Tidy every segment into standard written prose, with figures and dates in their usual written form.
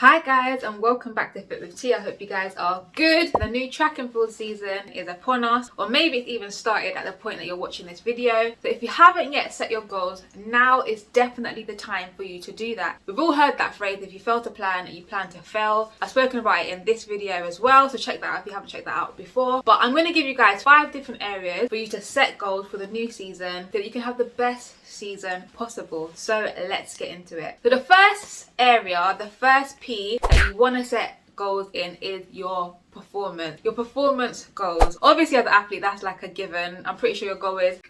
Hi guys, and welcome back to Fit with T. I hope you guys are good. The new track and field season is upon us, or maybe it's even started at the point that you're watching this video. So if you haven't yet set your goals, now is definitely the time for you to do that. We've all heard that phrase, if you fail to plan, you plan to fail. I've spoken about it in this video as well, so check that out if you haven't checked that out before. But I'm going to give you guys 5 different areas for you to set goals for the new season so that you can have the best season possible. So let's get into it. So the first area, the first P that you want to set goals in is your performance. Your performance goals. Obviously as an athlete, that's like a given. I'm pretty sure your goal is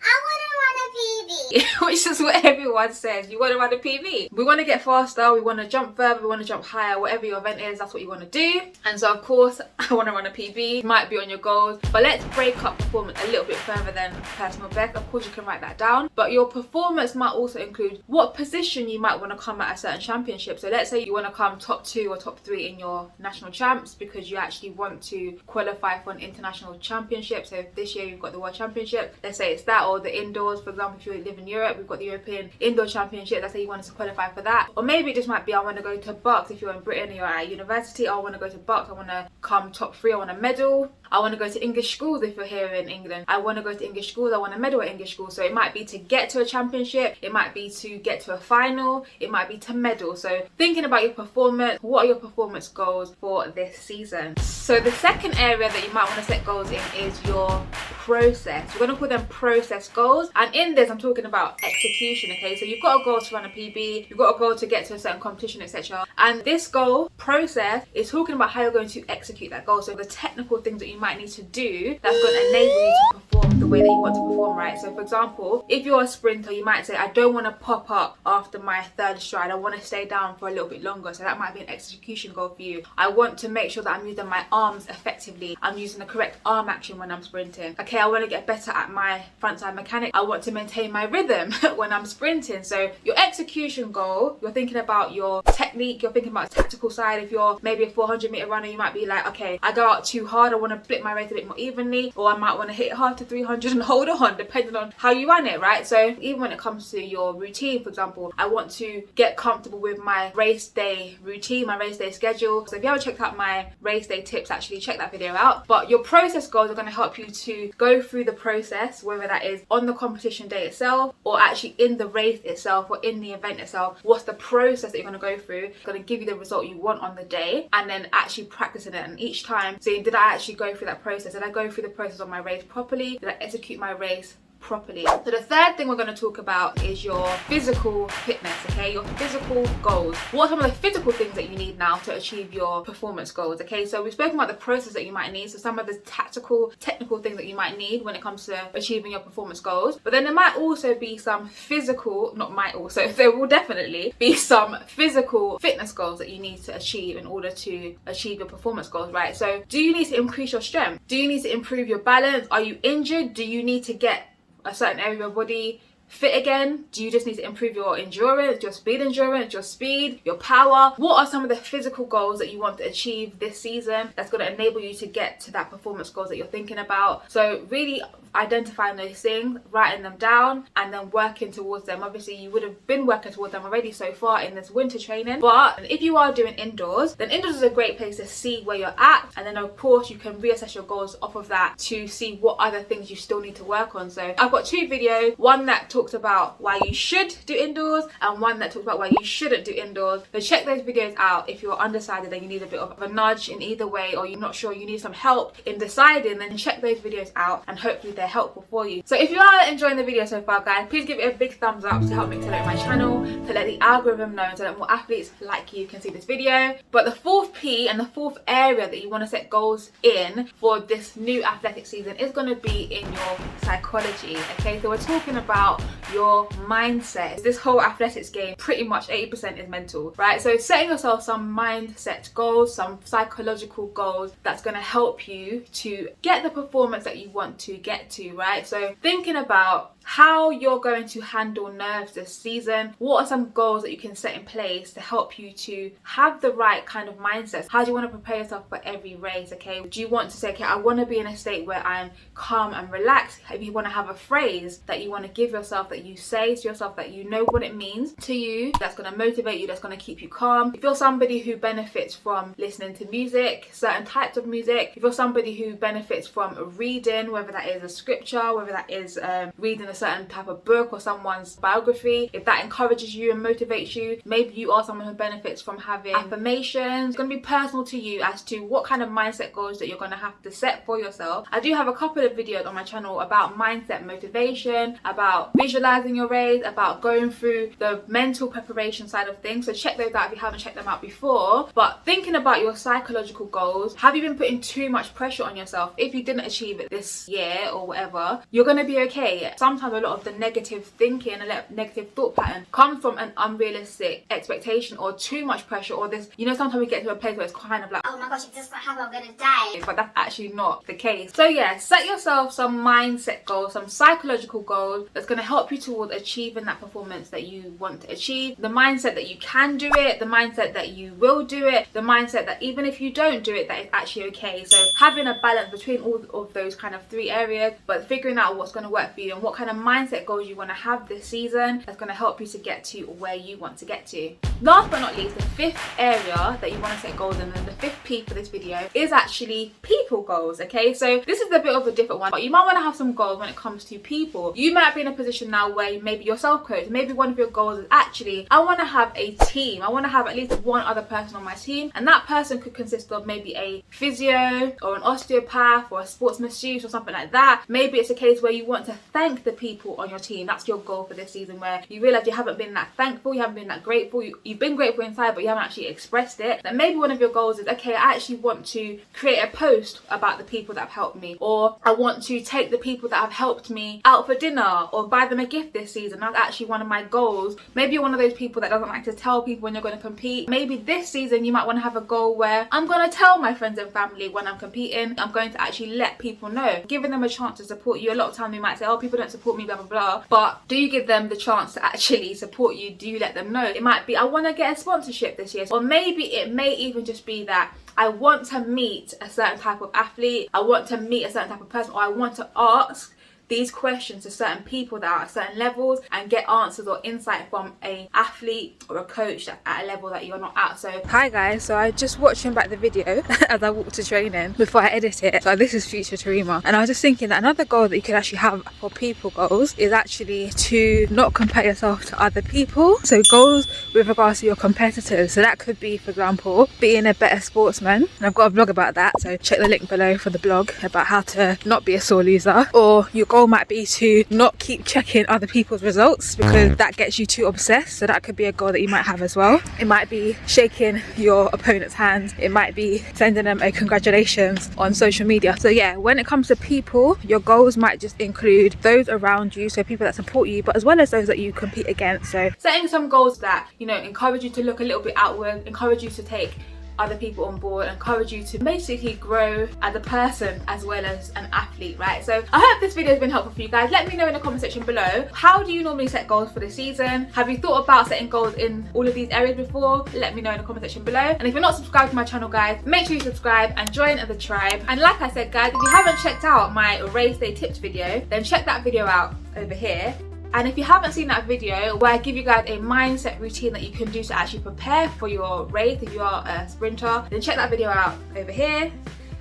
which is what everyone says. You want to run a PB. We want to get faster, we want to jump further, we want to jump higher, whatever your event is, that's what you want to do. And so of course, I want to run a PB, might be on your goals, but let's break up performance a little bit further than personal best. Of course you can write that down, but your performance might also include what position you might want to come at a certain championship. So let's say you want to come top 2 or top 3 in your national champs because you actually want to qualify for an international championship. So if this year you've got the World Championship, let's say it's that, or the indoors, for example, if you live in Europe, we've got the European Indoor Championship. Let's say you wanted to qualify for that. Or maybe it just might be I want to go to Bucks. If you're in Britain and you're at university, I want to go to Bucks, I want to come top 3, I want a medal. I want to go to English schools if you're here in England. I want to go to English schools, I want a medal at English schools. So it might be to get to a championship, it might be to get to a final, it might be to medal. So thinking about your performance, what are your performance goals for this season? So the second area that you might want to set goals in is your process. We're going to call them process goals, and in this I'm talking about execution. Okay, so you've got a goal to run a PB, you've got a goal to get to a certain competition, etc. And this goal process is talking about how you're going to execute that goal. So the technical things that you might need to do that's going to enable you to perform the way that you want to perform, right? So for example, if you're a sprinter, you might say, I don't want to pop up after my 3rd stride, I want to stay down for a little bit longer. So that might be an execution goal for you. I want to make sure that I'm using my arms effectively, I'm using the correct arm action when I'm sprinting. Okay, I want to get better at my frontside mechanic, I want to maintain my rhythm when I'm sprinting. So your execution goal, you're thinking about your technique, you're thinking about the tactical side. If you're maybe a 400-meter runner, you might be like, okay, I go out too hard, I want to flip my race a bit more evenly, or I might want to hit it hard to 300 and hold on, depending on how you run it, right? So even when it comes to your routine, for example, I want to get comfortable with my race day routine, my race day schedule. So if you haven't checked out my race day tips, actually check that video out. But your process goals are going to help you to go through the process, whether that is on the competition day itself or actually in the race itself or in the event itself. What's the process that you're going to go through? It's going to give you the result you want on the day, and then actually practicing it. And each time saying, did I actually go through that process? Did I go through the process of my race properly? Did I execute my race properly? So the third thing we're going to talk about is your physical fitness. Okay, your physical goals. What are some of the physical things that you need now to achieve your performance goals? Okay, so we've spoken about the process that you might need, so some of the tactical, technical things that you might need when it comes to achieving your performance goals. But then there might also be some physical, not might also, there will definitely be some physical fitness goals that you need to achieve in order to achieve your performance goals, right? So do you need to increase your strength? Do you need to improve your balance? Are you injured? Do you need to get a certain area of your body fit again? Do you just need to improve your endurance, your speed, your power? What are some of the physical goals that you want to achieve this season that's going to enable you to get to that performance goals that you're thinking about? So really identifying those things, writing them down, and then working towards them. Obviously you would have been working towards them already so far in this winter training, but if you are doing indoors, then indoors is a great place to see where you're at, and then of course you can reassess your goals off of that to see what other things you still need to work on. So I've got 2 videos, one that talks about why you should do indoors and one that talks about why you shouldn't do indoors. So check those videos out if you're undecided and you need a bit of a nudge in either way, or you're not sure, you need some help in deciding, then check those videos out and hopefully they're helpful for you. So if you are enjoying the video so far, guys, please give it a big thumbs up to help me accelerate my channel, to let the algorithm know so that more athletes like you can see this video. But the 4th P and the 4th area that you want to set goals in for this new athletic season is going to be in your psychology. Okay, so we're talking about your mindset. This whole athletics game, pretty much 80% is mental, right? So setting yourself some mindset goals, some psychological goals that's going to help you to get the performance that you want to get to, right? So thinking about how you're going to handle nerves this season. What are some goals that you can set in place to help you to have the right kind of mindset? How do you want to prepare yourself for every race? Okay, do you want to say, okay, I want to be in a state where I'm calm and relaxed? If you want to have a phrase that you want to give yourself, that you say to yourself, that you know what it means to you, that's going to motivate you, that's going to keep you calm. If you're somebody who benefits from listening to music, certain types of music, if you're somebody who benefits from reading, whether that is a scripture, whether that is reading a certain type of book or someone's biography, if that encourages you and motivates you, maybe you are someone who benefits from having affirmations. It's going to be personal to you as to what kind of mindset goals that you're going to have to set for yourself. I do have a couple of videos on my channel about mindset motivation, about visualizing your race, about going through the mental preparation side of things, so check those out if you haven't checked them out before. But thinking about your psychological goals, have you been putting too much pressure on yourself? If you didn't achieve it this year or whatever, you're going to be okay. Sometimes a lot of the negative thinking, a lot of negative thought pattern comes from an unrealistic expectation or too much pressure, or this, you know, sometimes we get to a place where it's kind of like, oh my gosh, if this is what happens, I'm gonna die. But that's actually not the case. So yeah, set yourself some mindset goals, some psychological goals that's going to help you towards achieving that performance that you want to achieve. The mindset that you can do it, the mindset that you will do it, the mindset that even if you don't do it, that it's actually okay. So having a balance between all of those kind of three areas, but figuring out what's going to work for you and what kind of mindset goals you want to have this season that's going to help you to get to where you want to get to. Last but not least, the fifth area that you want to set goals in, and the fifth P for this video, is actually people goals. Okay, so this is a bit of a different one, but you might want to have some goals when it comes to people. You might be in a position now where maybe you're self-coach, maybe one of your goals is actually, I want to have a team, I want to have at least one other person on my team, and that person could consist of maybe a physio or an osteopath or a sports masseuse or something like that. Maybe it's a case where you want to thank the people on your team. That's your goal for this season, where you realize you haven't been that thankful, you haven't been that grateful, you've been grateful inside but you haven't actually expressed it. Then maybe one of your goals is, okay, I actually want to create a post about the people that have helped me, or I want to take the people that have helped me out for dinner or buy them a gift this season. That's actually one of my goals. Maybe you're one of those people that doesn't like to tell people when you're going to compete. Maybe this season you might want to have a goal where I'm going to tell my friends and family when I'm competing. I'm going to actually let people know, giving them a chance to support you. A lot of time we might say, oh, people don't support me, blah blah blah, but do you give them the chance to actually support you? Do you let them know? It might be, I want to get a sponsorship this year, or maybe it may even just be that I want to meet a certain type of athlete, I want to meet a certain type of person, or I want to ask these questions to certain people that are at certain levels and get answers or insight from a athlete or a coach that's at a level that you're not at. So hi guys, so I just watching back the video as I walked to training before I edit it. So this is future Tarima, and I was just thinking that another goal that you could actually have for people goals is actually to not compare yourself to other people. So goals with regards to your competitors, so that could be, for example, being a better sportsman, and I've got a blog about that, so check the link below for the blog about how to not be a sore loser. Or your goal might be to not keep checking other people's results because that gets you too obsessed. So that could be a goal that you might have as well. It might be shaking your opponent's hand, it might be sending them a congratulations on social media. So yeah, when it comes to people, your goals might just include those around you, so people that support you, but as well as those that you compete against. So setting some goals that, you know, encourage you to look a little bit outward, encourage you to take other people on board, encourage you to basically grow as a person as well as an athlete, right? So I hope this video has been helpful for you guys. Let me know in the comment section below, how do you normally set goals for the season? Have you thought about setting goals in all of these areas before? Let me know in the comment section below. And if you're not subscribed to my channel guys, make sure you subscribe and join the tribe. And like I said guys, if you haven't checked out my race day tips video, then check that video out over here. And if you haven't seen that video where I give you guys a mindset routine that you can do to actually prepare for your race if you are a sprinter, then check that video out over here.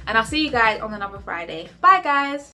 And I'll see you guys on another Friday. Bye guys!